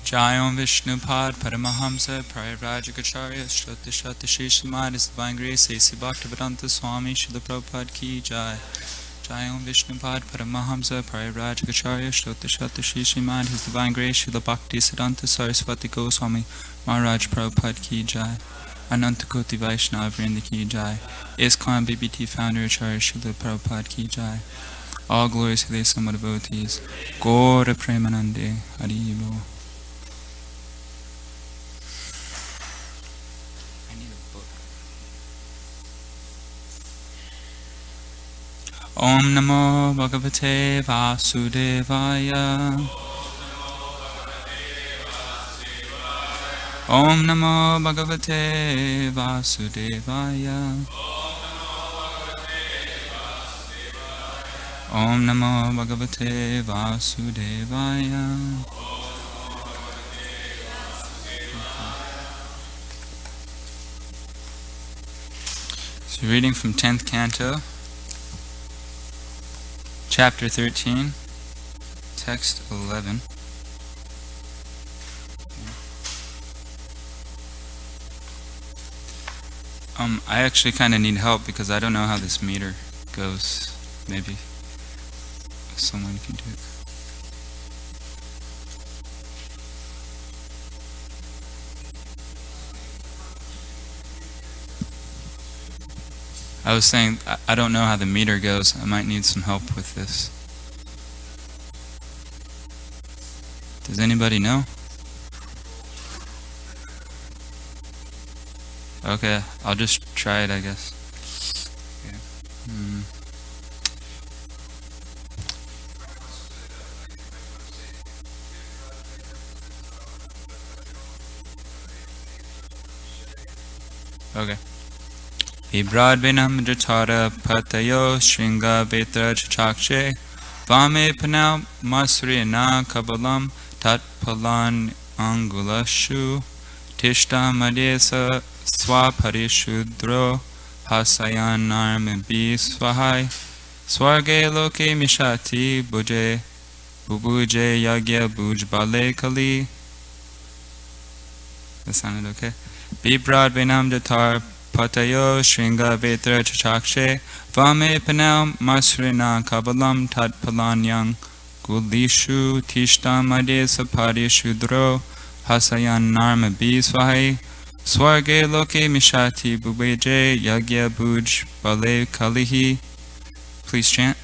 Jayam Vishnupad Paramahamsa Parivrajakacharya Shruti Shruti Shishimad His Divine Grace A.C. Bhaktivedanta Swami Srila Prabhupada Ki Jai. Jayam Vishnupad Paramahamsa Parivrajakacharya Shruti Shruti Shishimad His Divine Grace Srila Bhakti Siddhanta Saraswati Goswami Maharaj Prabhupada Ki Jai. Anantakoti Vaishnava Vrinda Ki Jai. ISKCON BBT Founder Acharya Srila Prabhupada Ki Jai. All glories to the Sama devotees. Gaura Premanande Haribo. Om Namo Bhagavate Vasudevaya. Om Namo Bhagavate Vasudevaya. Om Namo Bhagavate Vasudevaya. So reading from 10th Canto, Chapter 13, Text 11. I actually kind of need help because I don't know how this meter goes. Maybe someone can do it. I was saying, I don't know how the meter goes. I might need some help with this. Does anybody know? Okay, I'll just try it, I guess. Okay. Okay. Vibradvinam jatara patayo shringa vetra chachakshe vame panau masrina kabalam tat palan angulashu tishta madesa swaparishudro hasayanarm biswahai swarge loke mishati buje bubuje yagya bujbale kali. That sounded okay. Vibradvinam jatar Patayo Shringa Vetra Chachakshe Vame Panam Masrina Kabalam Tat Palanyang Gulishu Tishtam Madesa Parishudro Hasayan Narma Biswahi Swarge Loke Mishati Bubeje Yagya Buj Bale Kalihi. Please chant.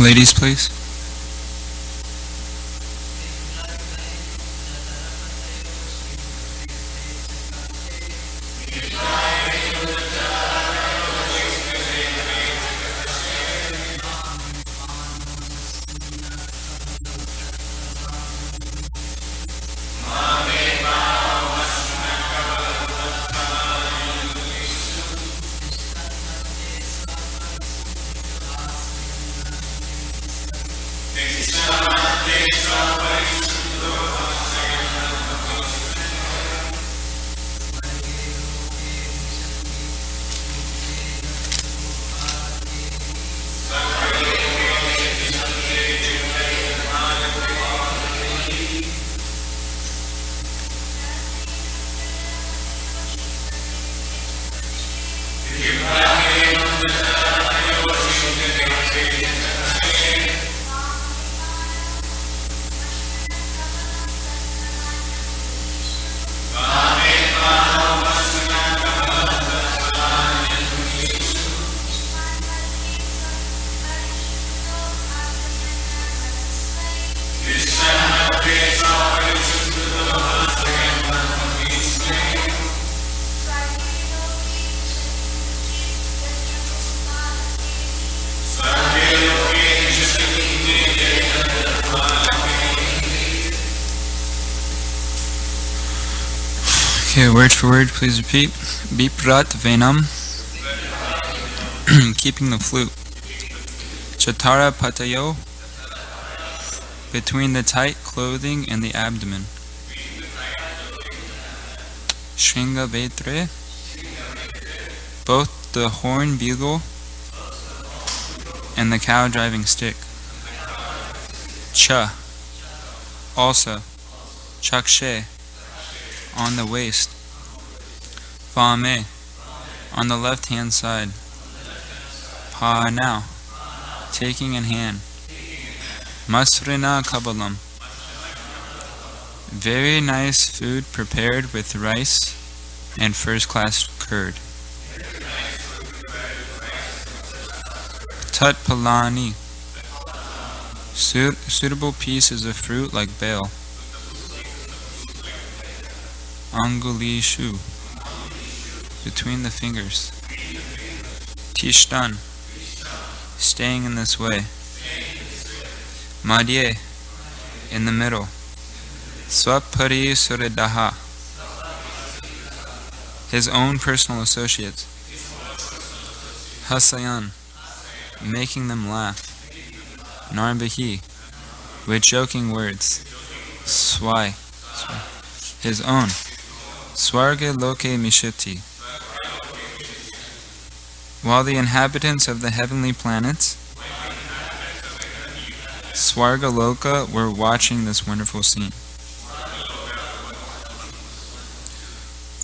Ladies, please. Okay, word for word, please repeat. Biprat Venam, keeping the flute. Chatara Patayo, between the tight clothing and the abdomen. Shringa Vetre, both the horn bugle and the cow driving stick. Cha, also. Chakshe, on the waist. Vame, on the left hand side. Pa now, taking in hand. Masrina Kabalam, very nice food prepared with rice and first class curd. Tat Palani, suitable pieces of fruit like bale. Angulishu, between the fingers. Tishtan, staying in this way. Madhye, in the middle. Swapari Suradaha, his own personal associates. Hasayan, making them laugh. Narbahi, with joking words. Swai, his own. Swarga Loke Mishiti, while the inhabitants of the heavenly planets, Swarga Loka, were watching this wonderful scene.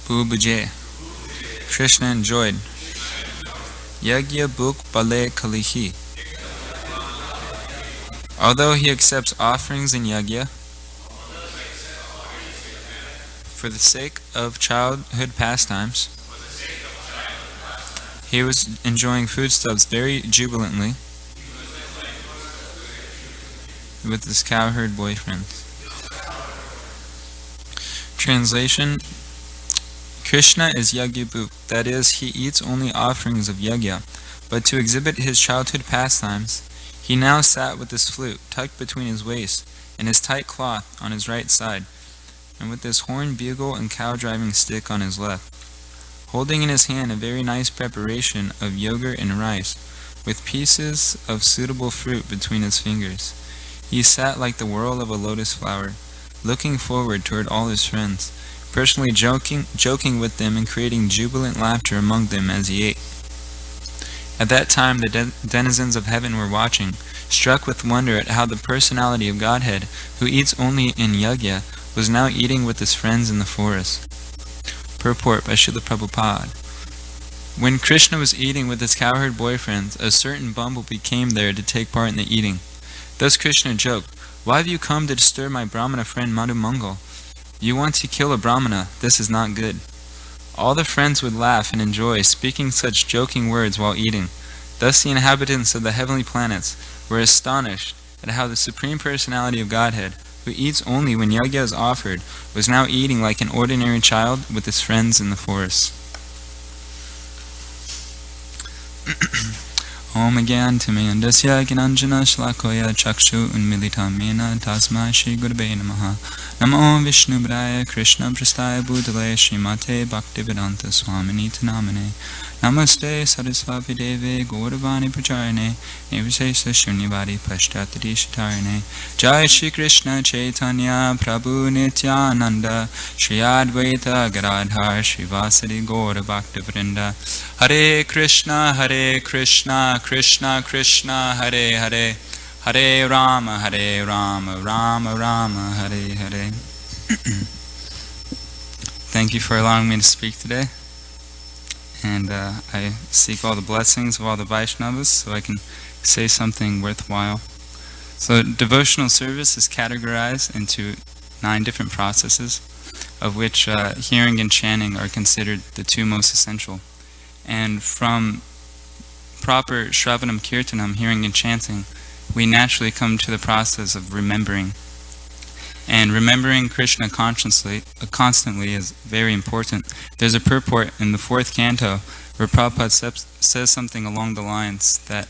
Bubuje, Krishna enjoyed. Yagya Buk Bale Kalihi, although he accepts offerings in yagya, for the sake of childhood pastimes, he was enjoying foodstuffs very jubilantly with his cowherd boyfriend. Translation: Krishna is Yagyabhuk, that is, he eats only offerings of yagya, but to exhibit his childhood pastimes, he now sat with his flute tucked between his waist and his tight cloth on his right side, and with his horn bugle and cow driving stick on his left, holding in his hand a very nice preparation of yogurt and rice, with pieces of suitable fruit between his fingers. He sat like the whorl of a lotus flower, looking forward toward all his friends, personally joking with them and creating jubilant laughter among them as he ate. At that time the denizens of heaven were watching, struck with wonder at how the personality of Godhead, who eats only in yagya, was now eating with his friends in the forest. Purport by Srila Prabhupada. When Krishna was eating with his cowherd boyfriends, a certain bumblebee came there to take part in the eating. Thus Krishna joked, "Why have you come to disturb my Brahmana friend Madhu Mangal? You want to kill a Brahmana, this is not good." All the friends would laugh and enjoy, speaking such joking words while eating. Thus the inhabitants of the heavenly planets were astonished at how the Supreme Personality of Godhead, who eats only when yajna is offered, was now eating like an ordinary child with his friends in the forest. Om Agyantimayandasya Gyananjana Shlakoya Chakshu Unmilitam Mena Tasma Shri Gurave Namaha. Namo Vishnu Braya Krishna Prastaya Bhutale Srimate Bhaktivedanta Swaminiti Namane. Namaste Saraswati Deve Gauravani Pracharane Nivasesa Shunyavadi Pashtatari Shatarane. Jai Shri Krishna Chaitanya Prabhu Nityananda Shri Advaita Gadadhar Shri Vasadi Gaura Bhaktivinoda. Hare Krishna Krishna Krishna Hare Hare Hare Rama Rama Rama Hare Hare. Thank you for allowing me to speak today. And I seek all the blessings of all the Vaishnavas so I can say something worthwhile. So devotional service is categorized into 9 different processes, of which hearing and chanting are considered the 2 most essential. And from proper Shravanam Kirtanam, hearing and chanting, we naturally come to the process of remembering. And remembering Krishna constantly is very important. There's a purport in the 4th canto where Prabhupada says something along the lines that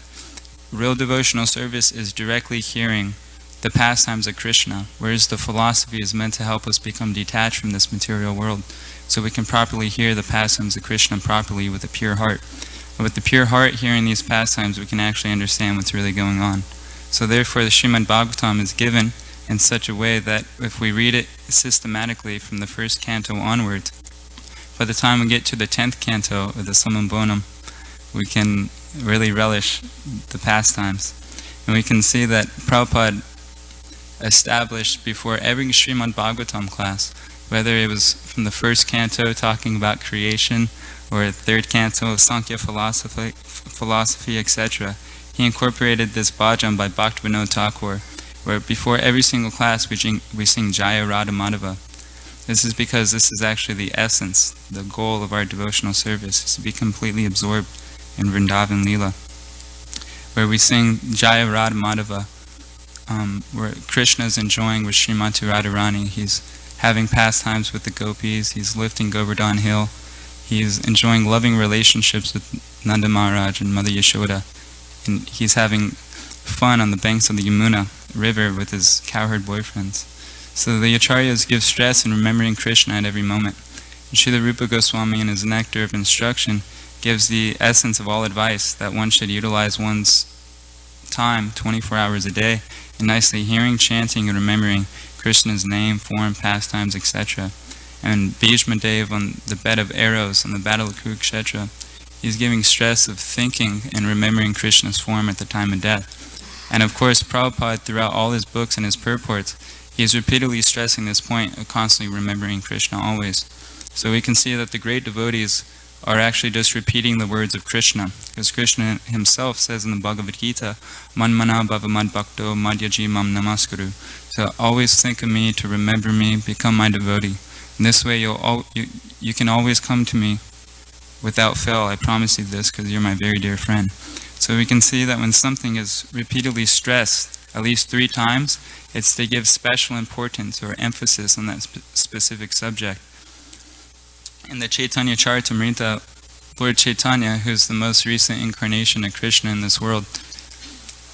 real devotional service is directly hearing the pastimes of Krishna, whereas the philosophy is meant to help us become detached from this material world, so we can properly hear the pastimes of Krishna properly with a pure heart. And with the pure heart hearing these pastimes, we can actually understand what's really going on. So therefore the Srimad Bhagavatam is given in such a way that if we read it systematically from the 1st canto onwards, by the time we get to the 10th canto of the Samambonam, we can really relish the pastimes. And we can see that Prabhupada established before every Srimad Bhagavatam class, whether it was from the 1st canto talking about creation, or 3rd canto of Sankhya philosophy, etc., he incorporated this bhajan by Bhaktivinoda Thakur, where before every single class we sing Jaya Radha Madhava. This is because this is actually the essence, the goal of our devotional service, is to be completely absorbed in Vrindavan Leela, where we sing Jaya Radha Madhava, where Krishna is enjoying with Srimati Radharani. He's having pastimes with the gopis, he's lifting Govardhan Hill, he's enjoying loving relationships with Nanda Maharaj and Mother Yashoda, and he's having fun on the banks of the Yamuna river with his cowherd boyfriends. So the Acharyas give stress in remembering Krishna at every moment. And Srila Rupa Goswami in his Nectar of Instruction gives the essence of all advice, that one should utilize one's time 24 hours a day in nicely hearing, chanting, and remembering Krishna's name, form, pastimes, etc. And Bhishma Dev on the bed of arrows on the battle of Kurukshetra, he's giving stress of thinking and remembering Krishna's form at the time of death. And of course, Prabhupada, throughout all his books and his purports, he is repeatedly stressing this point of constantly remembering Krishna always. So we can see that the great devotees are actually just repeating the words of Krishna, because Krishna himself says in the Bhagavad Gita, Manmana bhavamad bhakto madhyaji mam namaskuru. So always think of me, to remember me, become my devotee. And this way you can always come to me without fail. I promise you this, because you're my very dear friend. So we can see that when something is repeatedly stressed at least 3 times, it's to give special importance or emphasis on that specific subject. In the Chaitanya Charitamrita, Lord Chaitanya, who's the most recent incarnation of Krishna in this world,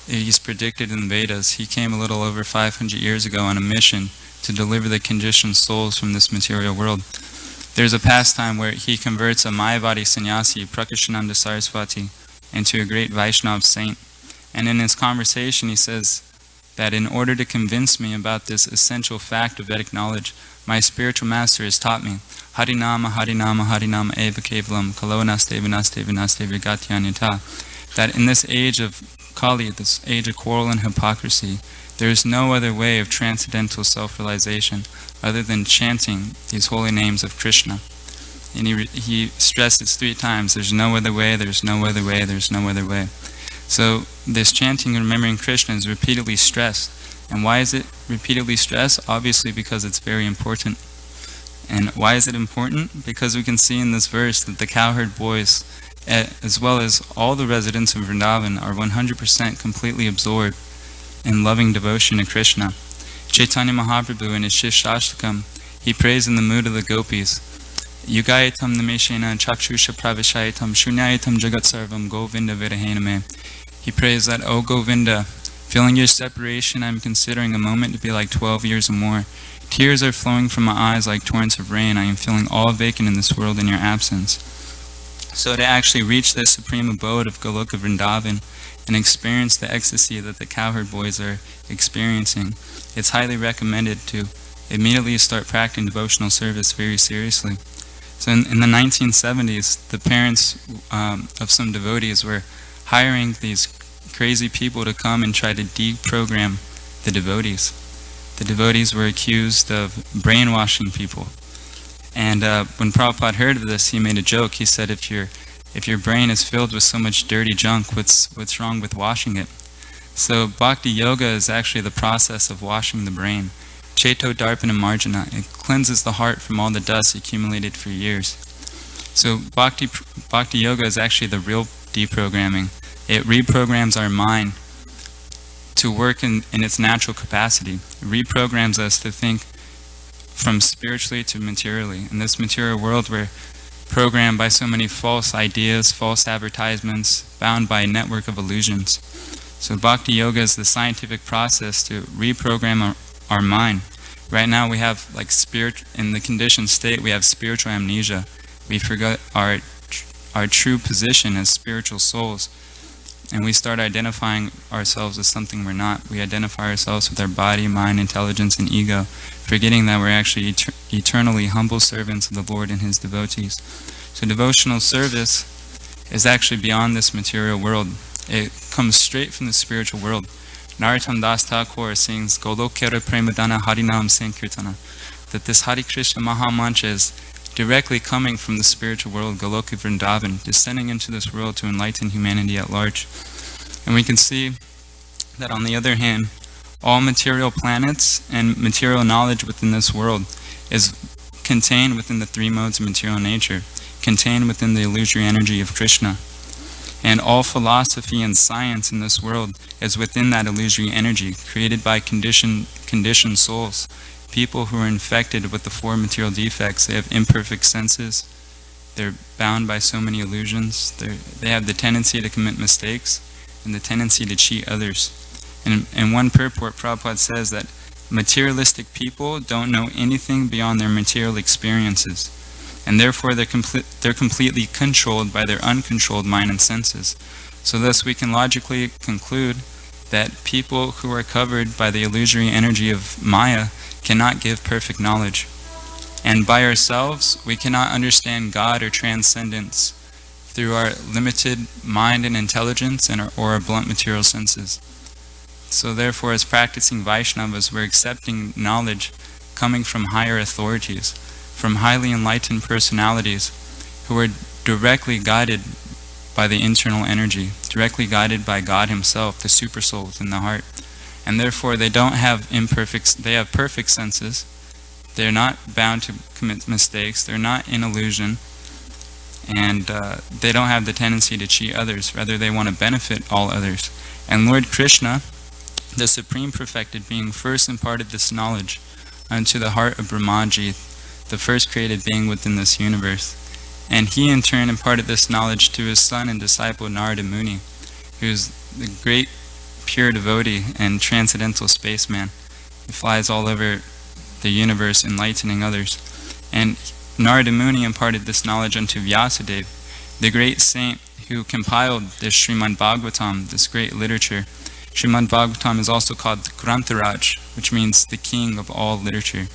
he's predicted in the Vedas. He came a little over 500 years ago on a mission to deliver the conditioned souls from this material world. There's a pastime where he converts a Mayavadi sannyasi, Prakashananda Saraswati, into a great Vaishnava saint. And in his conversation he says that in order to convince me about this essential fact of Vedic knowledge, my spiritual master has taught me, Harinama, Harinama, Harinama eva kevalam, kalo naste vinaste vinaste vigatyanyata, that in this age of Kali, this age of quarrel and hypocrisy, there is no other way of transcendental self-realization other than chanting these holy names of Krishna. And he stresses 3 times, there's no other way, there's no other way, there's no other way. So this chanting and remembering Krishna is repeatedly stressed. And why is it repeatedly stressed? Obviously because it's very important. And why is it important? Because we can see in this verse that the cowherd boys, as well as all the residents of Vrindavan, are 100% completely absorbed in loving devotion to Krishna. Chaitanya Mahaprabhu in his Shishashtakam, he prays in the mood of the gopis, Yugayatam nameshena chakshusha pravishayatam shunyayatam jagat sarvam govinda virahename. He prays that, O Govinda, feeling your separation, I am considering a moment to be like 12 years or more. Tears are flowing from my eyes like torrents of rain. I am feeling all vacant in this world in your absence. So to actually reach the supreme abode of Goloka Vrindavan and experience the ecstasy that the cowherd boys are experiencing, it's highly recommended to immediately start practicing devotional service very seriously. So in the 1970s, the parents of some devotees were hiring these crazy people to come and try to deprogram the devotees. The devotees were accused of brainwashing people. And when Prabhupada heard of this, he made a joke. He said, if your brain is filled with so much dirty junk, what's wrong with washing it? So bhakti yoga is actually the process of washing the brain. Cheto darpana marjana. It cleanses the heart from all the dust accumulated for years. So bhakti yoga is actually the real deprogramming. It reprograms our mind to work in its natural capacity. It reprograms us to think from spiritually to materially. In this material world, we're programmed by so many false ideas, false advertisements, bound by a network of illusions. So bhakti yoga is the scientific process to reprogram our mind. Right now we have, in the conditioned state, we have spiritual amnesia. We forget our true position as spiritual souls. And we start identifying ourselves as something we're not. We identify ourselves with our body, mind, intelligence, and ego, forgetting that we're actually eternally humble servants of the Lord and His devotees. So devotional service is actually beyond this material world. It comes straight from the spiritual world. Narottam Das Thakur sings Golokera Premadana Harinam Sankirtana, that this Hare Krishna Mahamantra is directly coming from the spiritual world, Goloka Vrindavan, descending into this world to enlighten humanity at large. And we can see that on the other hand, all material planets and material knowledge within this world is contained within the three modes of material nature, contained within the illusory energy of Krishna. And all philosophy and science in this world is within that illusory energy, created by conditioned souls. People who are infected with the four material defects. They have imperfect senses. They're bound by so many illusions. They have the tendency to commit mistakes and the tendency to cheat others. And in one purport, Prabhupada says that materialistic people don't know anything beyond their material experiences. And therefore they're completely controlled by their uncontrolled mind and senses. So thus we can logically conclude that people who are covered by the illusory energy of Maya cannot give perfect knowledge. And by ourselves, we cannot understand God or transcendence through our limited mind and intelligence or our blunt material senses. So therefore, as practicing Vaishnavas, we're accepting knowledge coming from higher authorities, from highly enlightened personalities who are directly guided by the internal energy, directly guided by God Himself, the Supersoul within the heart. And therefore they have perfect senses. They're not bound to commit mistakes. They're not in illusion. And they don't have the tendency to cheat others. Rather, they want to benefit all others. And Lord Krishna, the Supreme Perfected Being, first imparted this knowledge unto the heart of Brahmaji, the first created being within this universe. And he in turn imparted this knowledge to his son and disciple Narada Muni, who is the great pure devotee and transcendental spaceman. He flies all over the universe enlightening others. And Narada Muni imparted this knowledge unto Vyasadeva, the great saint who compiled this Srimad Bhagavatam, this great literature. Srimad Bhagavatam is also called Grantharaj, which means the king of all literature.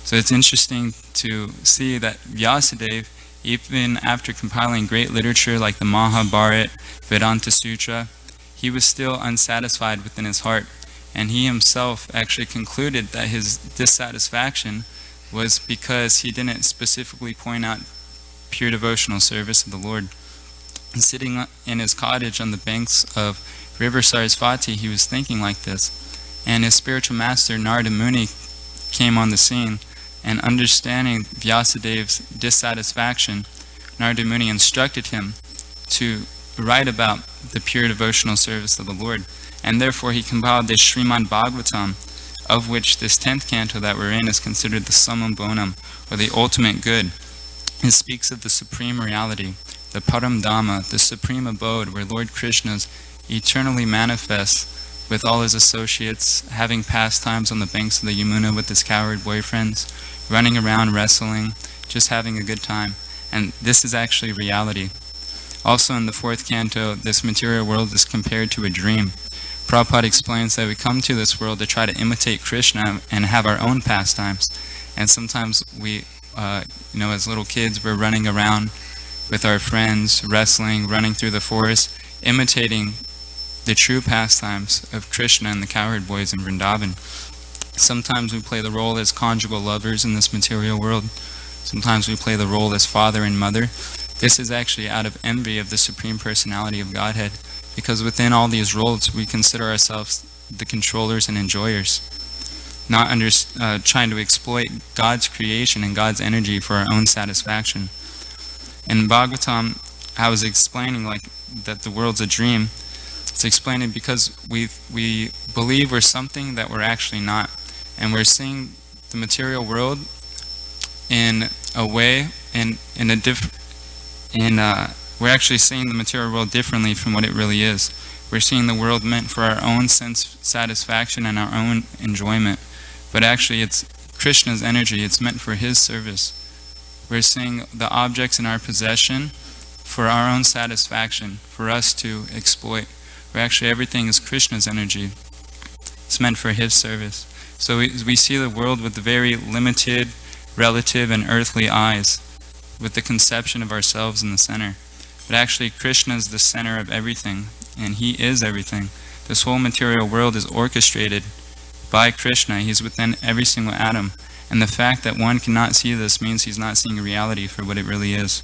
So it's interesting to see that Vyasadeva, even after compiling great literature like the Mahabharata, Vedanta Sutra, he was still unsatisfied within his heart. And he himself actually concluded that his dissatisfaction was because he didn't specifically point out pure devotional service of the Lord. And sitting in his cottage on the banks of River Sarasvati, he was thinking like this. And his spiritual master, Narada Muni, came on the scene. And understanding Vyasadeva's dissatisfaction, Narada Muni instructed him to write about the pure devotional service of the Lord. And therefore he compiled this Srimad Bhagavatam, of which this 10th canto that we're in is considered the summum bonum, or the ultimate good. It speaks of the supreme reality, the Param Dhamma, the supreme abode where Lord Krishna eternally manifests with all his associates, having pastimes on the banks of the Yamuna with his cowherd boyfriends, running around wrestling, just having a good time. And this is actually reality. Also in the 4th canto, this material world is compared to a dream. Prabhupada explains that we come to this world to try to imitate Krishna and have our own pastimes. And sometimes we, as little kids, we're running around with our friends, wrestling, running through the forest, imitating the true pastimes of Krishna and the cowherd boys in Vrindavan. Sometimes we play the role as conjugal lovers in this material world. Sometimes we play the role as father and mother. This is actually out of envy of the Supreme Personality of Godhead, because within all these roles we consider ourselves the controllers and enjoyers, not trying to exploit God's creation and God's energy for our own satisfaction. In Bhagavatam, I was explaining that the world's a dream. It's explaining because we believe we're something that we're actually not, and we're seeing the material world in a way, we're actually seeing the material world differently from what it really is. We're seeing the world meant for our own sense satisfaction and our own enjoyment, but actually it's Krishna's energy. It's meant for his service. We're seeing the objects in our possession for our own satisfaction, for us to exploit. Where actually everything is Krishna's energy. It's meant for his service. So we see the world with very limited, relative, and earthly eyes, with the conception of ourselves in the center. But actually Krishna is the center of everything, and he is everything. This whole material world is orchestrated by Krishna. He's within every single atom. And the fact that one cannot see this means he's not seeing reality for what it really is.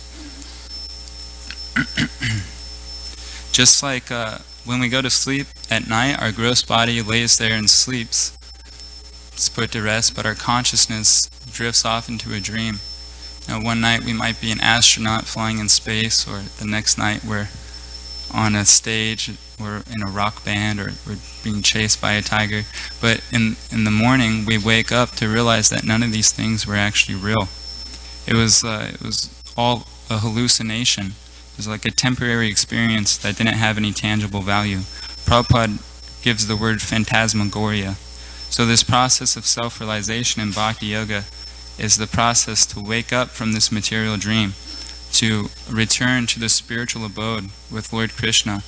Just like when we go to sleep at night, our gross body lays there and sleeps. It's put to rest, but our consciousness drifts off into a dream. Now, one night we might be an astronaut flying in space, or the next night we're on a stage, we're in a rock band, or we're being chased by a tiger. But in the morning, we wake up to realize that none of these things were actually real. It was all a hallucination. It was like a temporary experience that didn't have any tangible value. Prabhupada gives the word phantasmagoria. So this process of self-realization in Bhakti Yoga is the process to wake up from this material dream, to return to the spiritual abode with Lord Krishna,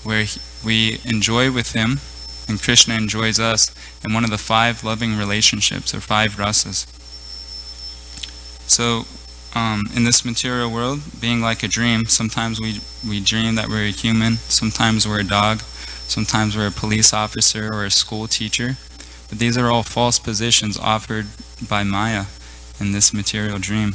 where we enjoy with him, and Krishna enjoys us in one of the 5 loving relationships, or 5 rasas. So, in this material world, being like a dream, sometimes we dream that we're a human, sometimes we're a dog, sometimes we're a police officer or a school teacher. But these are all false positions offered by Maya in this material dream.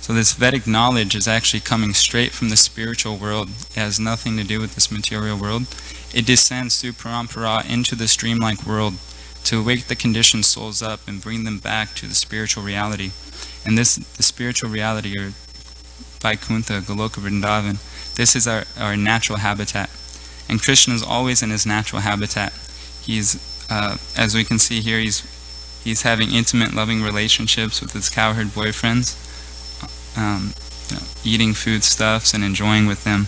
So this Vedic knowledge is actually coming straight from the spiritual world. It has nothing to do with this material world. It descends through parampara into this dreamlike world to wake the conditioned souls up and bring them back to the spiritual reality. And the spiritual reality, or Vaikuntha, Goloka Vrindavan, this is our natural habitat. And Krishna is always in his natural habitat. He's, as we can see here, he's having intimate, loving relationships with his cowherd boyfriends, eating foodstuffs and enjoying with them.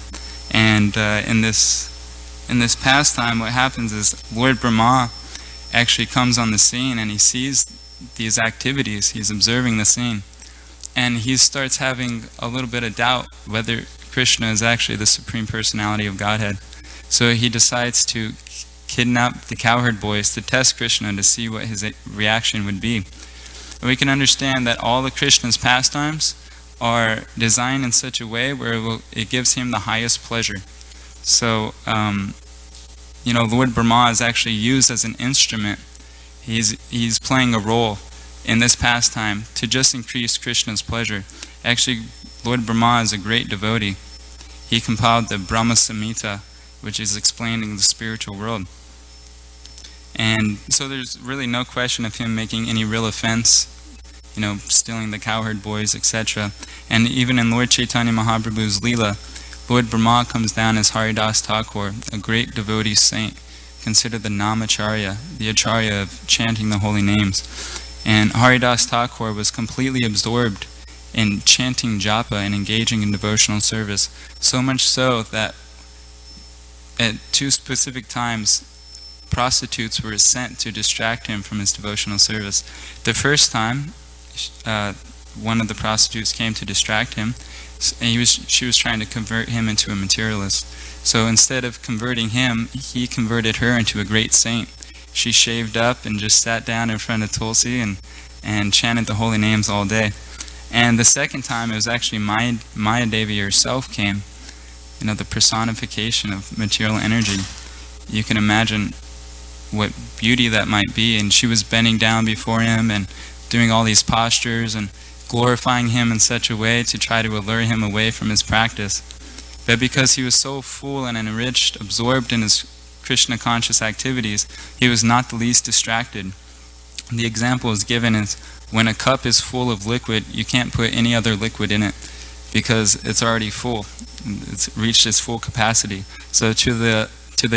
And in this pastime, what happens is Lord Brahma actually comes on the scene, and he sees these activities. He's observing the scene, and he starts having a little bit of doubt whether Krishna is actually the Supreme Personality of Godhead. So he decides to kidnap the cowherd boys to test Krishna to see what his reaction would be. And we can understand that all of Krishna's pastimes are designed in such a way where it gives him the highest pleasure. So, Lord Brahma is actually used as an instrument. He's playing a role in this pastime to just increase Krishna's pleasure. Actually, Lord Brahma is a great devotee. He compiled the Brahma Samhita, which is explaining the spiritual world. And so there's really no question of him making any real offense, stealing the cowherd boys, etc. And even in Lord Chaitanya Mahaprabhu's Leela, Lord Brahma comes down as Haridas Thakur, a great devotee saint, considered the Namacharya, the Acharya of chanting the holy names. And Haridas Thakur was completely absorbed in chanting japa and engaging in devotional service, so much so that at 2 specific times, prostitutes were sent to distract him from his devotional service. The first time, one of the prostitutes came to distract him, and she was trying to convert him into a materialist. So instead of converting him, he converted her into a great saint. She shaved up and just sat down in front of Tulsi and chanted the holy names all day. And the second time, it was actually Maya Devi herself came, the personification of material energy. You can imagine what beauty that might be, and she was bending down before him and doing all these postures and glorifying him in such a way to try to allure him away from his practice. But because he was so full and enriched, absorbed in his Krishna conscious activities, he was not the least distracted. The example is given is when a cup is full of liquid, you can't put any other liquid in it because it's already full. It's reached its full capacity. So to the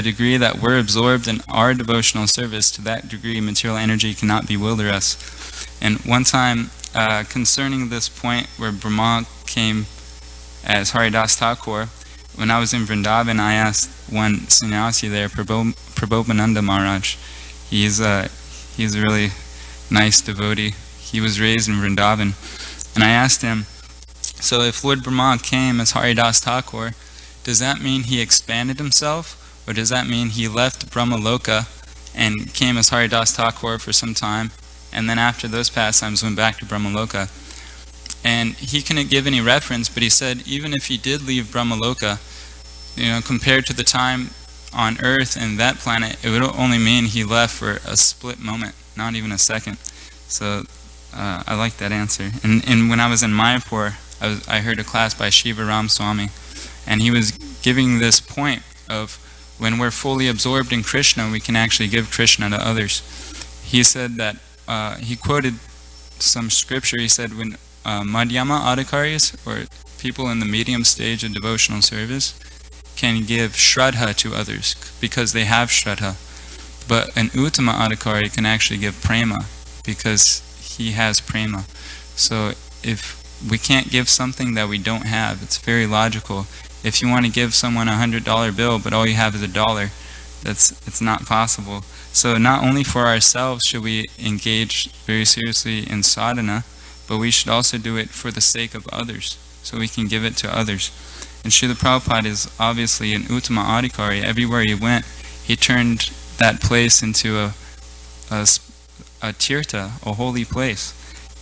degree that we're absorbed in our devotional service, to that degree material energy cannot bewilder us. And one time, concerning this point where Brahma came as Haridas Thakur, when I was in Vrindavan, I asked one sannyasi there, Prabhu Ananda Maharaj. He's a really nice devotee. He was raised in Vrindavan. And I asked him, so if Lord Brahma came as Haridas Thakur, does that mean he expanded himself? Or does that mean he left Brahma Loka and came as Haridas Thakur for some time, and then after those pastimes went back to Brahma Loka? And he couldn't give any reference, but he said even if he did leave Brahma Loka, compared to the time on Earth and that planet, it would only mean he left for a split moment, not even a second. So I like that answer. And when I was in Mayapur, I heard a class by Shiva Ram Swami, and he was giving this point of when we're fully absorbed in Krishna, we can actually give Krishna to others. He said that, he quoted some scripture. He said when Madhyama Adhikaris, or people in the medium stage of devotional service, can give Shraddha to others because they have Shraddha. But an Uttama Adhikari can actually give Prema because he has Prema. So if we can't give something that we don't have, it's very logical. If you want to give someone a $100 bill, but all you have is $1, it's not possible. So not only for ourselves should we engage very seriously in sadhana, but we should also do it for the sake of others, so we can give it to others. And Srila Prabhupada is obviously an Uttama Adhikari. Everywhere he went, he turned that place into a tirtha, a holy place.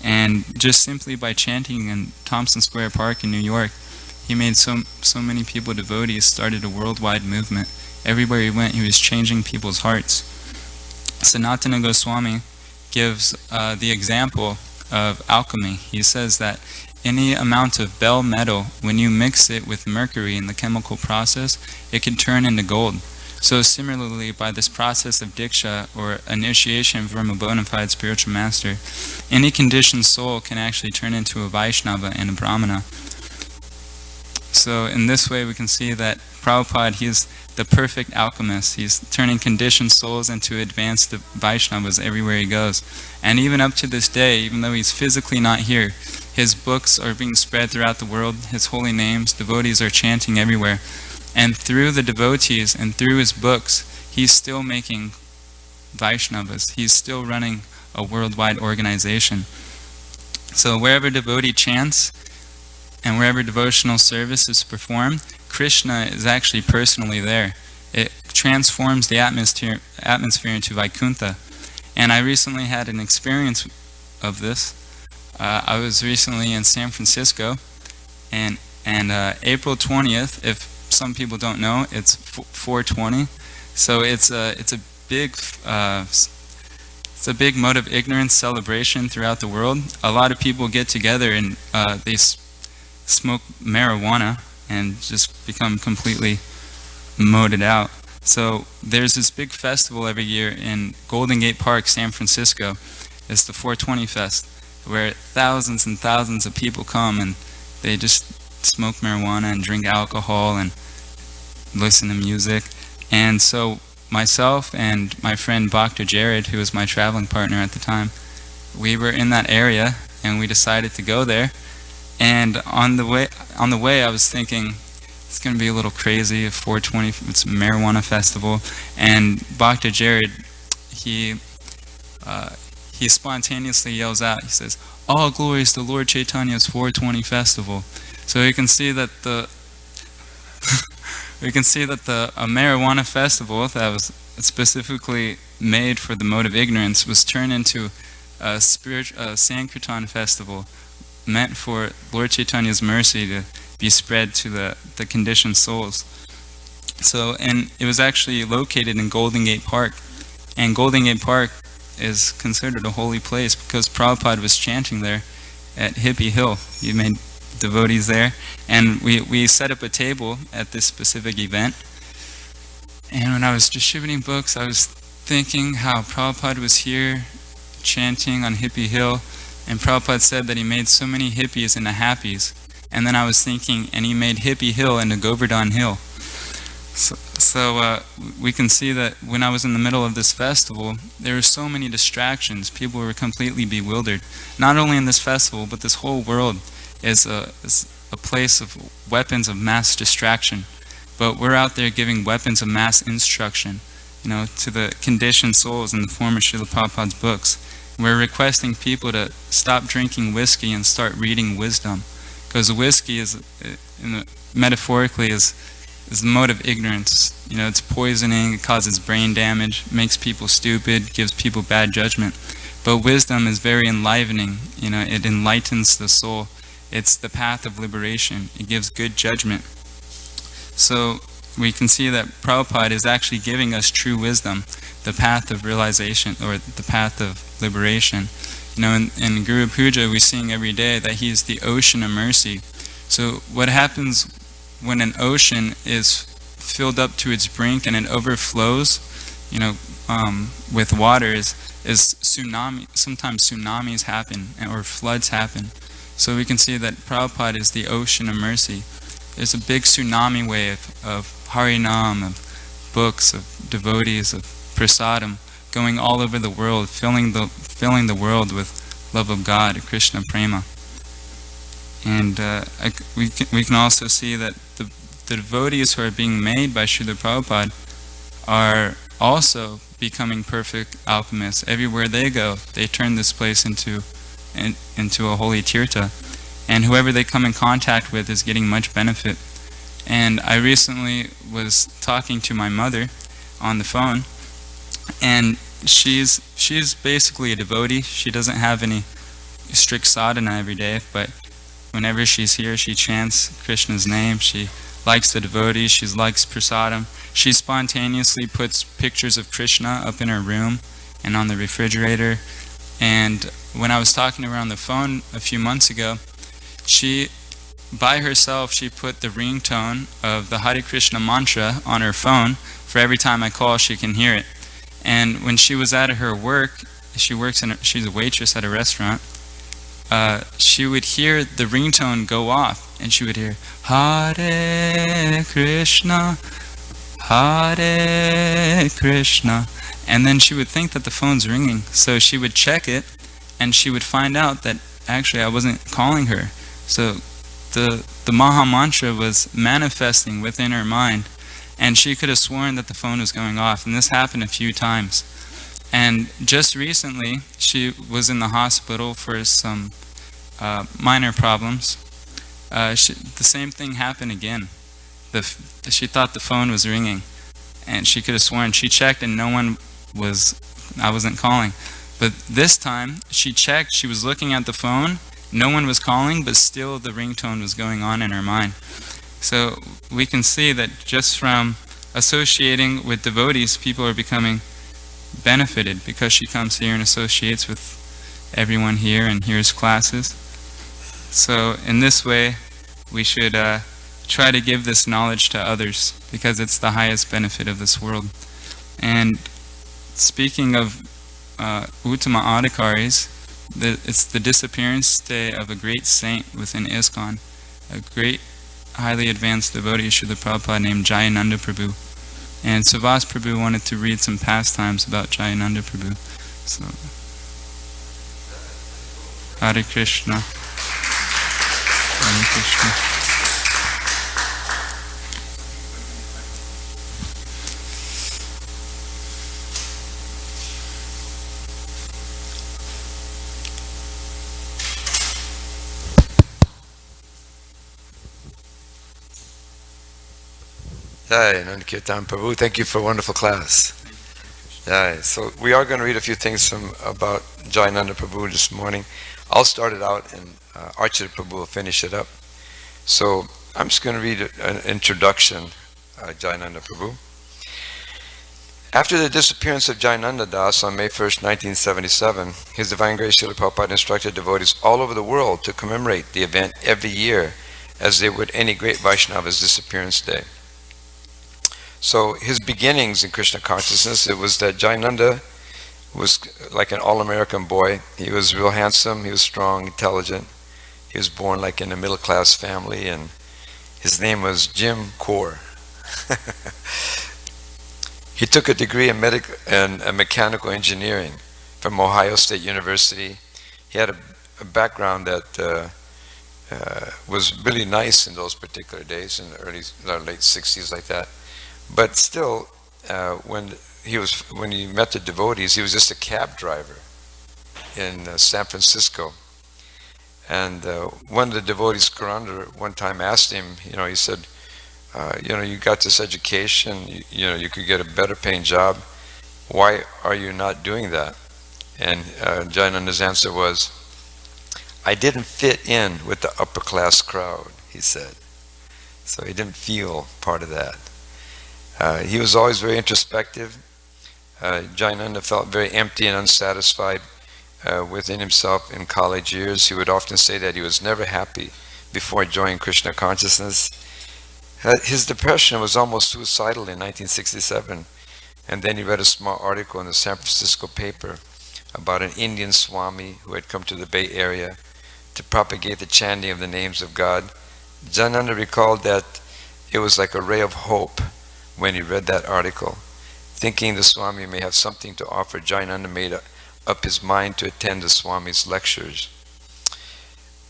And just simply by chanting in Thompson Square Park in New York, he made so many people devotees, started a worldwide movement. Everywhere he went, he was changing people's hearts. Sanatana Goswami gives the example of alchemy. He says that any amount of bell metal, when you mix it with mercury in the chemical process, it can turn into gold. So similarly, by this process of diksha, or initiation from a bona fide spiritual master, any conditioned soul can actually turn into a Vaishnava and a Brahmana. So in this way we can see that Prabhupada, he's the perfect alchemist. He's turning conditioned souls into advanced Vaishnavas everywhere he goes. And even up to this day, even though he's physically not here, his books are being spread throughout the world, his holy names, devotees are chanting everywhere. And through the devotees and through his books, he's still making Vaishnavas. He's still running a worldwide organization. So wherever devotee chants and wherever devotional service is performed, Krishna is actually personally there. It transforms the atmosphere into Vaikuntha. And I recently had an experience of this. I was recently in San Francisco, and April 20th, if some people don't know, it's 420. So it's a big mode of ignorance celebration throughout the world. A lot of people get together and they smoke marijuana and just become completely moded out. So there's this big festival every year in Golden Gate Park, San Francisco. It's the 420 Fest, where thousands and thousands of people come and they just smoke marijuana and drink alcohol and listen to music. And so myself and my friend Dr. Jared, who was my traveling partner at the time, we were in that area and we decided to go there. And on the way I was thinking, it's going to be a little crazy, 420, it's a marijuana festival. And Dr. Jared, he spontaneously yells out, he says, "All glories to Lord Chaitanya's 420 festival." So you can see that the a marijuana festival that was specifically made for the mode of ignorance was turned into a Sankirtan festival meant for Lord Chaitanya's mercy to be spread to the conditioned souls. So, and it was actually located in Golden Gate Park, and Golden Gate Park is considered a holy place because Prabhupada was chanting there at Hippie Hill. He made devotees there, and we set up a table at this specific event. And when I was distributing books, I was thinking how Prabhupada was here chanting on Hippie Hill, and Prabhupada said that he made so many hippies into happies. And then I was thinking, and he made Hippie Hill into Govardhan Hill. So we can see that when I was in the middle of this festival, there were so many distractions. People were completely bewildered. Not only in this festival, but this whole world is a place of weapons of mass distraction. But we're out there giving weapons of mass instruction, to the conditioned souls in the form of Srila Prabhupada's books. We're requesting people to stop drinking whiskey and start reading wisdom. Because whiskey is, metaphorically, is the mode of ignorance. It's poisoning, it causes brain damage, makes people stupid, gives people bad judgment. But wisdom is very enlivening. It enlightens the soul. It's the path of liberation. It gives good judgment. So we can see that Prabhupada is actually giving us true wisdom, the path of realization, or the path of liberation. In Guru Puja we sing every day that he is the ocean of mercy. So what happens when an ocean is filled up to its brink and it overflows, with water is tsunami. Sometimes tsunamis happen or floods happen. So we can see that Prabhupada is the ocean of mercy. There's a big tsunami wave of Harinam, of books, of devotees, of prasadam, going all over the world, filling the world with love of God, Krishna Prema. And we can also see that the devotees who are being made by Srila Prabhupada are also becoming perfect alchemists. Everywhere they go, they turn this place into a holy tirtha. And whoever they come in contact with is getting much benefit. And I recently was talking to my mother on the phone, and she's basically a devotee. She doesn't have any strict sadhana every day, but whenever she's here, she chants Krishna's name. She likes the devotees. She likes prasadam. She spontaneously puts pictures of Krishna up in her room and on the refrigerator. And when I was talking to her on the phone a few months ago, by herself, she put the ringtone of the Hare Krishna mantra on her phone. For every time I call, she can hear it. And when she was at her work, she's a waitress at a restaurant, she would hear the ringtone go off, and she would hear, Hare Krishna, Hare Krishna. And then she would think that the phone's ringing. So she would check it, and she would find out that actually I wasn't calling her. So the Maha Mantra was manifesting within her mind, and she could have sworn that the phone was going off, and this happened a few times. And just recently, she was in the hospital for some minor problems. The same thing happened again. She thought the phone was ringing, and she could have sworn. She checked, and I wasn't calling. But this time, she checked, she was looking at the phone, no one was calling, but still the ringtone was going on in her mind. So we can see that just from associating with devotees, people are becoming benefited because she comes here and associates with everyone here and hears classes. So in this way, we should try to give this knowledge to others because it's the highest benefit of this world. And speaking of Uttama Adhikaris, it's the disappearance day of a great saint within ISKCON, a great highly advanced devotee, Srila Prabhupada, named Jayananda Prabhu. And Savas Prabhu wanted to read some pastimes about Jayananda Prabhu. So, Hare Krishna. Hare Krishna. Jai, Ananda Kirtan Prabhu, thank you for a wonderful class. Jai. So we are going to read a few things about Jayananda Prabhu this morning. I'll start it out and Archita Prabhu will finish it up. So I'm just going to read an introduction, Jayananda Prabhu. After the disappearance of Jayananda Das on May 1st, 1977, His Divine Grace Srila Prabhupada instructed devotees all over the world to commemorate the event every year as they would any great Vaishnava's disappearance day. So his beginnings in Krishna consciousness, it was that Jayananda was like an all-American boy. He was real handsome, he was strong, intelligent. He was born like in a middle-class family, and his name was Jim Kaur. He took a degree in mechanical engineering from Ohio State University. He had a background that was really nice in those particular days, in the late 60s, like that. But still, when he met the devotees, he was just a cab driver in San Francisco. And one of the devotees, Karanda, one time asked him, he said, you got this education, you could get a better paying job. Why are you not doing that? And Jayananda's answer was, I didn't fit in with the upper class crowd, he said. So he didn't feel part of that. He was always very introspective. Jayananda felt very empty and unsatisfied within himself in college years. He would often say that he was never happy before joining Krishna consciousness. His depression was almost suicidal in 1967, and then he read a small article in the San Francisco paper about an Indian Swami who had come to the Bay Area to propagate the chanting of the names of God. Jayananda recalled that it was like a ray of hope when he read that article. Thinking the Swami may have something to offer, Jayananda made up his mind to attend the Swami's lectures.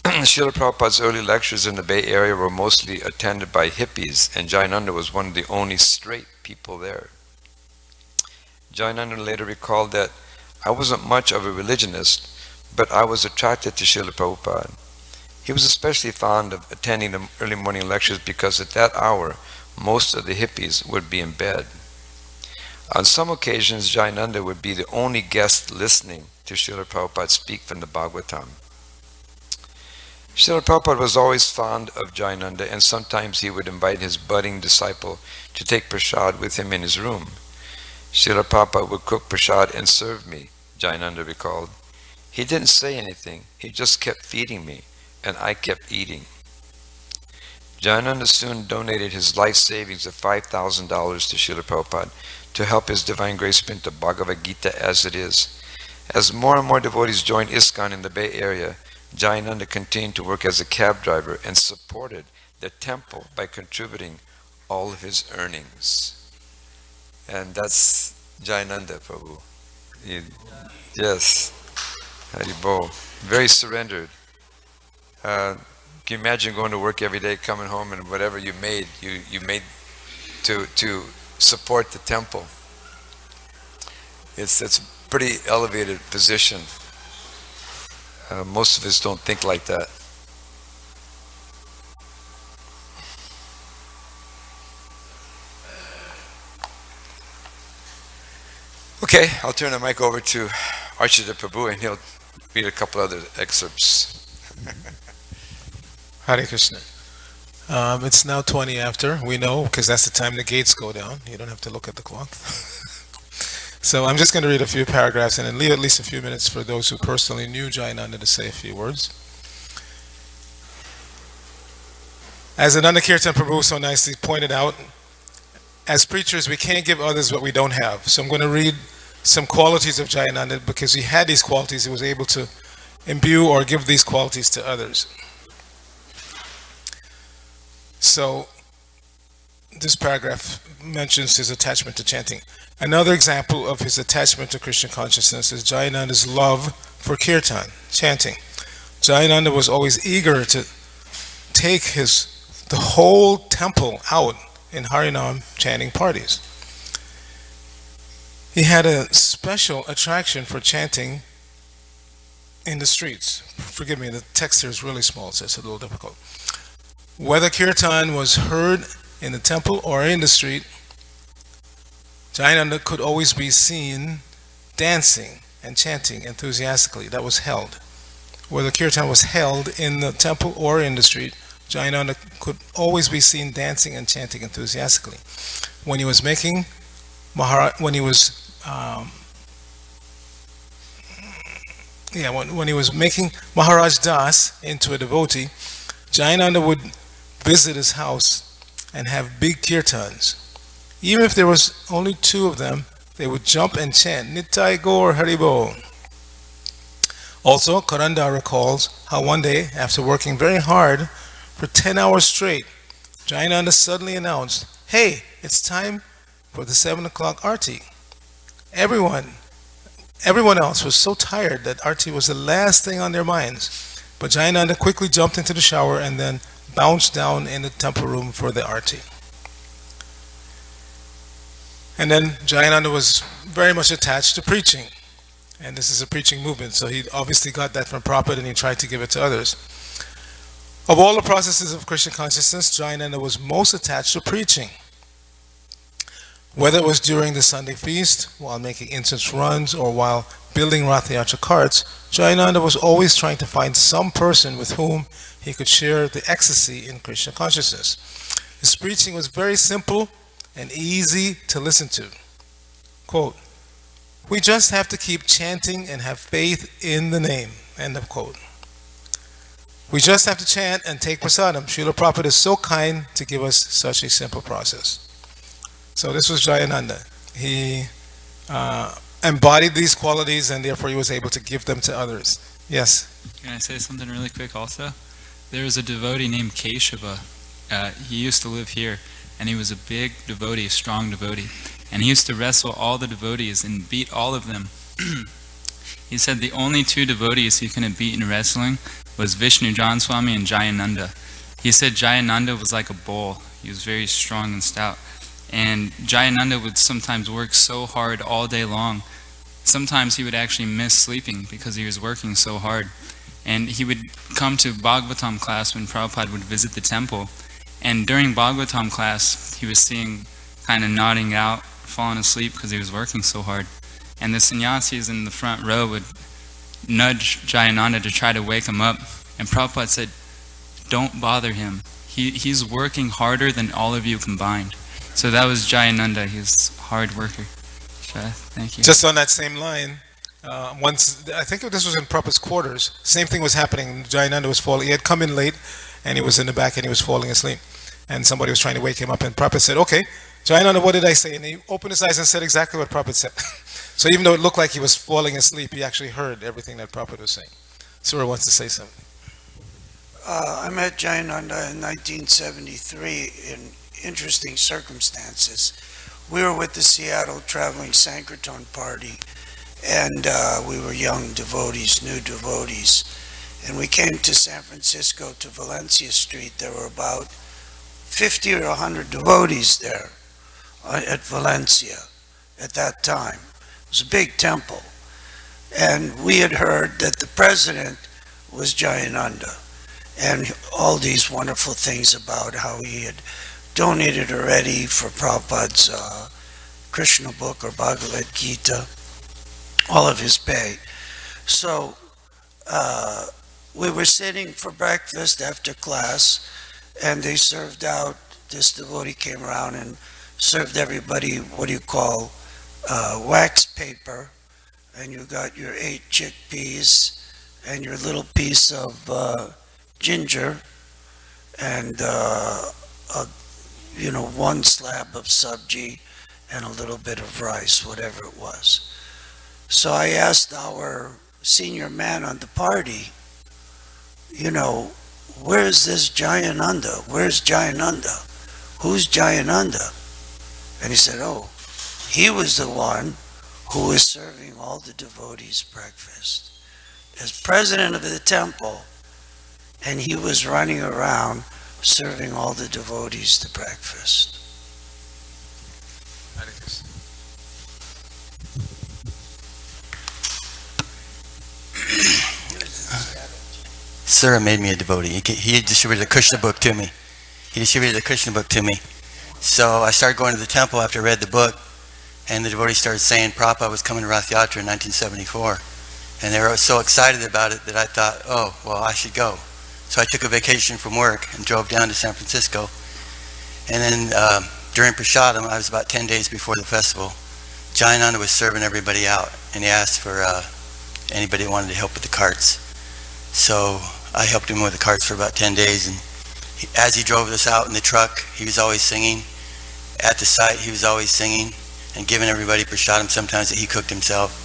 Srila Prabhupada's early lectures in the Bay Area were mostly attended by hippies, and Jayananda was one of the only straight people there. Jayananda later recalled that I wasn't much of a religionist, but I was attracted to Srila Prabhupada. He was especially fond of attending the early morning lectures because at that hour, most of the hippies would be in bed. On some occasions, Jayananda would be the only guest listening to Srila Prabhupada speak from the Bhagavatam. Srila Prabhupada was always fond of Jayananda, and sometimes he would invite his budding disciple to take prasad with him in his room. Srila Prabhupada would cook prasad and serve me, Jayananda recalled. He didn't say anything, he just kept feeding me, and I kept eating. Jayananda soon donated his life savings of $5,000 to Srila Prabhupada to help His Divine Grace print the Bhagavad Gita as it is. As more and more devotees joined ISKCON in the Bay Area, Jayananda continued to work as a cab driver and supported the temple by contributing all of his earnings. And that's Jayananda Prabhu. Yes, Haribol. Very surrendered. Can you imagine going to work every day, coming home, and whatever you made, you made to support the temple? It's a pretty elevated position. Most of us don't think like that. Okay, I'll turn the mic over to Archita Prabhu and he'll read a couple other excerpts. Hare Krishna. It's now 20 after, we know, because that's the time the gates go down. You don't have to look at the clock. So I'm just going to read a few paragraphs and then leave at least a few minutes for those who personally knew Jayananda to say a few words. As Ananda Kirtan Prabhu so nicely pointed out, as preachers we can't give others what we don't have. So I'm going to read some qualities of Jayananda because he had these qualities, he was able to imbue or give these qualities to others. So this paragraph mentions his attachment to chanting. Another example of his attachment to Krishna consciousness is Jayananda's love for Kirtan, chanting. Jayananda was always eager to take the whole temple out in Harinam chanting parties. He had a special attraction for chanting in the streets. Forgive me, the text here is really small, so it's a little difficult. Whether Kirtan was heard in the temple or in the street, Jayananda could always be seen dancing and chanting enthusiastically. That was held. Whether Kirtan was held in the temple or in the street, Jayananda could always be seen dancing and chanting enthusiastically. When he was making when he was making Maharaj Das into a devotee, Jayananda would visit his house and have big kirtans. Even if there was only two of them, they would jump and chant Nitai Gaur Haribo. Also, Karanda recalls how one day, after working very hard for 10 hours straight, Jayananda suddenly announced, "Hey, it's time for the 7 o'clock arti." Everyone else was so tired that arti was the last thing on their minds. But Jayananda quickly jumped into the shower and then bounced down in the temple room for the arti. And then Jayananda was very much attached to preaching. And this is a preaching movement, so he obviously got that from Prabhupada and he tried to give it to others. Of all the processes of Krishna consciousness, Jayananda was most attached to preaching. Whether it was during the Sunday feast, while making incense runs, or while building Rath Yatra carts, Jayananda was always trying to find some person with whom he could share the ecstasy in Krishna consciousness. His preaching was very simple and easy to listen to. Quote, "We just have to keep chanting and have faith in the name." End of quote. We just have to chant and take prasadam. Srila Prabhupada is so kind to give us such a simple process. So this was Jayananda. He embodied these qualities and therefore he was able to give them to others. Yes? Can I say something really quick also? There was a devotee named Keshava. He used to live here, and he was a big devotee, a strong devotee. And he used to wrestle all the devotees and beat all of them. He said the only two devotees he couldn't beat in wrestling was Vishnu John Swami and Jayananda. He said Jayananda was like a bull. He was very strong and stout. And Jayananda would sometimes work so hard all day long. Sometimes he would actually miss sleeping because he was working so hard. And he would come to Bhagavatam class when Prabhupada would visit the temple. And during Bhagavatam class, he was seeing kind of nodding out, falling asleep because he was working so hard. And the sannyasis in the front row would nudge Jayananda to try to wake him up. And Prabhupada said, "Don't bother him. He's working harder than all of you combined." So that was Jayananda. He's a hard worker. Thank you. Just on that same line, once, I think this was in Prabhupada's quarters, same thing was happening. Jayananda was falling. He had come in late and he was in the back and he was falling asleep. And somebody was trying to wake him up and Prabhupada said, "Okay, Jayananda, what did I say?" And he opened his eyes and said exactly what Prabhupada said. So even though it looked like he was falling asleep, he actually heard everything that Prabhupada was saying. Surya wants to say something. I met Jayananda in 1973 in interesting circumstances. We were with the Seattle Traveling Sankirtan Party, and we were young devotees, new devotees. And we came to San Francisco to Valencia Street. There were about 50 or 100 devotees there at Valencia at that time. It was a big temple. And we had heard that the president was Jayananda, and all these wonderful things about how he had donated already for Prabhupada's Krishna book or Bhagavad Gita, all of his pay. So we were sitting for breakfast after class, and they served out, this devotee came around and served everybody, what do you call, wax paper, and you got your 8 chickpeas and your little piece of ginger and one slab of sabji and a little bit of rice, whatever it was. So I asked our senior man on the party, where's this Jayananda? Where's Jayananda? Who's Jayananda? And he said, oh, he was the one who was serving all the devotees breakfast as president of the temple, and he was running around serving all the devotees the breakfast. Sura made me a devotee. He distributed a Krishna book to me. So I started going to the temple after I read the book, and the devotees started saying Prabhupada was coming to Rath Yatra in 1974. And they were so excited about it that I thought, oh, well, I should go. So I took a vacation from work and drove down to San Francisco. And then during Prasadam, I was about 10 days before the festival, Jayananda was serving everybody out, and he asked for anybody who wanted to help with the carts. So I helped him with the carts for about 10 days, and as he drove us out in the truck, he was always singing. At the site, he was always singing and giving everybody prasadam sometimes that he cooked himself.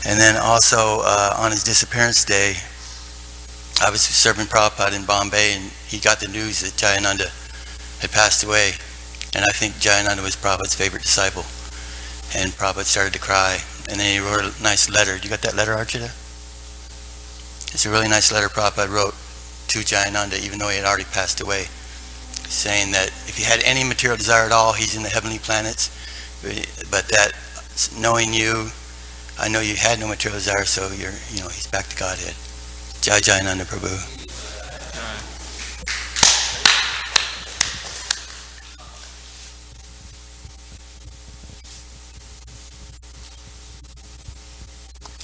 And then also on his disappearance day, I was serving Prabhupada in Bombay, and he got the news that Jayananda had passed away. And I think Jayananda was Prabhupada's favorite disciple. And Prabhupada started to cry, and then he wrote a nice letter. You got that letter, Archita? It's a really nice letter Prabhupada wrote to Jayananda, even though he had already passed away, saying that if he had any material desire at all, he's in the heavenly planets, but that knowing you, I know you had no material desire, so he's back to Godhead. Jai Jayananda Prabhu.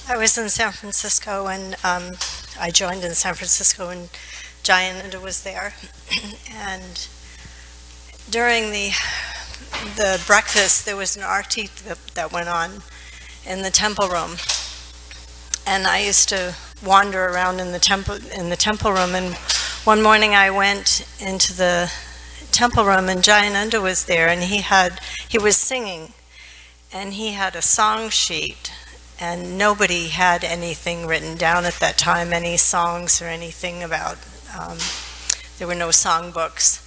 I was in San Francisco, and I joined in San Francisco, and Jayananda was there. And during the breakfast, there was an arti that went on in the temple room, and I used to wander around in the temple room. And one morning, I went into the temple room, and Jayananda was there, and he was singing, and he had a song sheet. And nobody had anything written down at that time, any songs or anything about, there were no song books.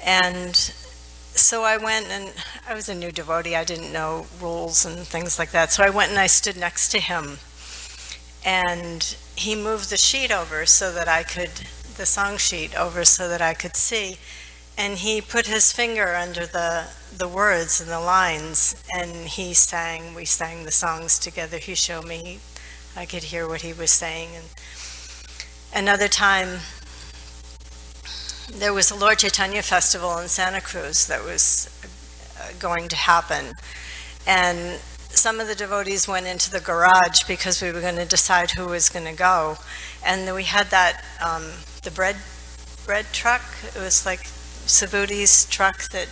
And so I went, and I was a new devotee, I didn't know rules and things like that. So I went and I stood next to him. And he moved the sheet over the song sheet over so that I could see. And he put his finger under the words and the lines, and we sang the songs together. He showed me, I could hear what he was saying. And another time, there was a Lord Chaitanya festival in Santa Cruz that was going to happen. And some of the devotees went into the garage because we were going to decide who was going to go. And then we had that, the bread truck. It was like Subhudi's truck that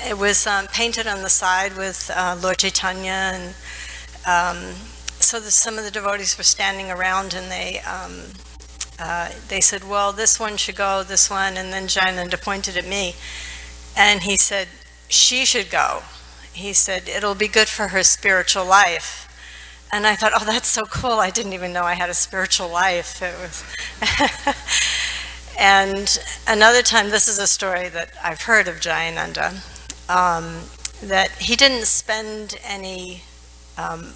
it was painted on the side with Lord Chaitanya, and so some of the devotees were standing around, and they said, well, this one should go, this one, and then Jayananda pointed at me, and he said, she should go. He said, it'll be good for her spiritual life. And I thought, oh, that's so cool. I didn't even know I had a spiritual life. It was And another time, this is a story that I've heard of Jayananda, that he didn't spend any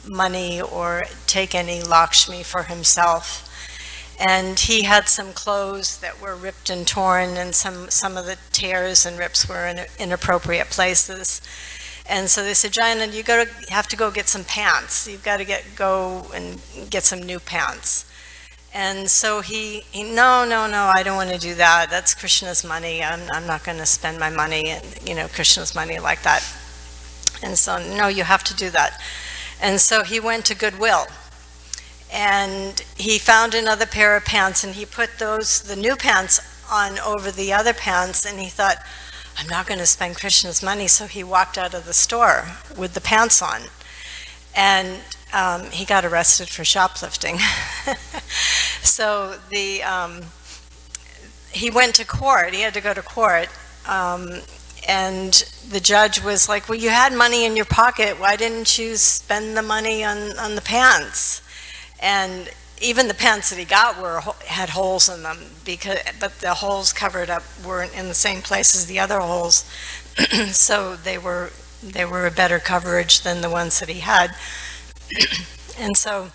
money or take any Lakshmi for himself. And he had some clothes that were ripped and torn, and some of the tears and rips were in inappropriate places. And so they said, Jayananda, you have to go get some pants. You've got to go and get some new pants. And so he no, I don't want to do that. That's Krishna's money. I'm not going to spend my money and Krishna's money like that. And so, no, you have to do that. And so he went to Goodwill, and he found another pair of pants, and he put the new pants on over the other pants, and he thought, I'm not going to spend Krishna's money. So he walked out of the store with the pants on. And he got arrested for shoplifting. So he went to court. He had to go to court. And the judge was like, well, you had money in your pocket. Why didn't you spend the money on the pants? And even the pants that he got had holes in them, but the holes covered up weren't in the same place as the other holes, so they were a better coverage than the ones that he had. And so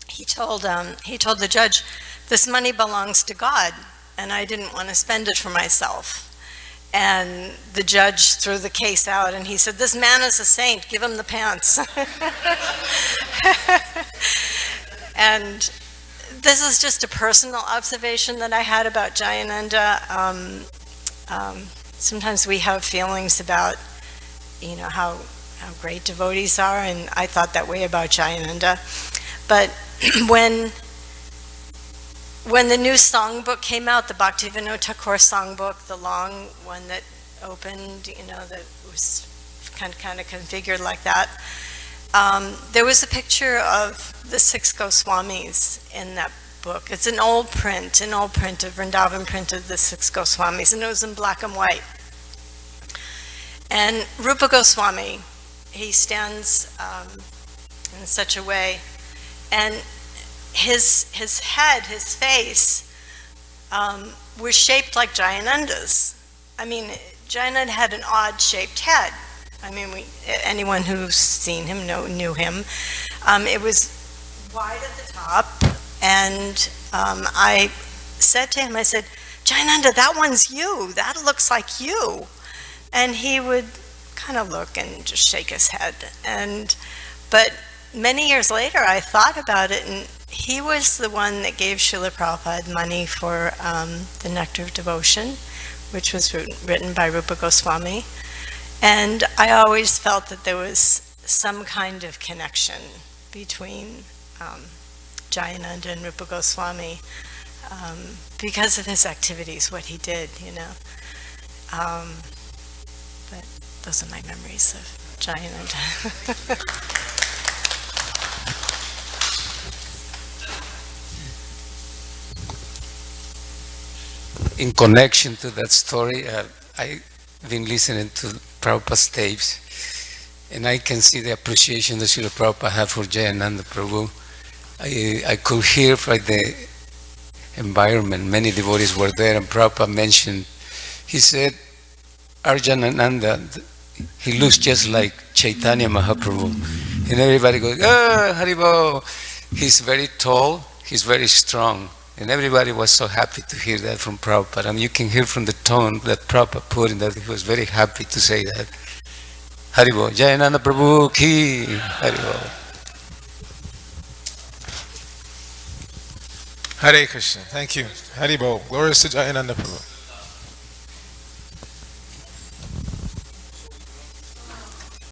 he told the judge, "This money belongs to God, and I didn't want to spend it for myself." And the judge threw the case out, and he said, "This man is a saint, give him the pants." And this is just a personal observation that I had about Jayananda. Sometimes we have feelings about, how great devotees are, and I thought that way about Jayananda. But when the new songbook came out, the Bhaktivinoda Thakur songbook, the long one that opened, that was kind of configured like that, there was a picture of the 6 Goswamis in that book. It's an old print of Vrindavan print of the 6 Goswamis, and it was in black and white. And Rupa Goswami, he stands in such a way, and his head, his face, was shaped like Jayananda's. I mean, Jayananda had an odd-shaped head. I mean, anyone who's seen him knew him. It was wide at the top, and I said to him, I said, "Jayananda, that one's you. That looks like you." And he would kind of look and just shake his head. But many years later, I thought about it, and he was the one that gave Srila Prabhupada money for the Nectar of Devotion, which was written by Rupa Goswami. And I always felt that there was some kind of connection between Jayananda and Rupa Goswami because of his activities, what he did, But those are my memories of Jayananda. In connection to that story, I've been listening to Prabhupada's tapes, and I can see the appreciation that Srila Prabhupada had for Jayananda Prabhu. I could hear from the environment, many devotees were there, and Prabhupada mentioned, he said, Arjanananda, he looks just like Chaitanya Mahaprabhu. And everybody goes, "Ah, Haribo." He's very tall, he's very strong. And everybody was so happy to hear that from Prabhupada. And you can hear from the tone that Prabhupada put in that he was very happy to say that. Haribo, Jayananda Prabhu ki, Haribo. Hare Krishna. Thank you. Haribo. Glories to Jayananda Prabhu.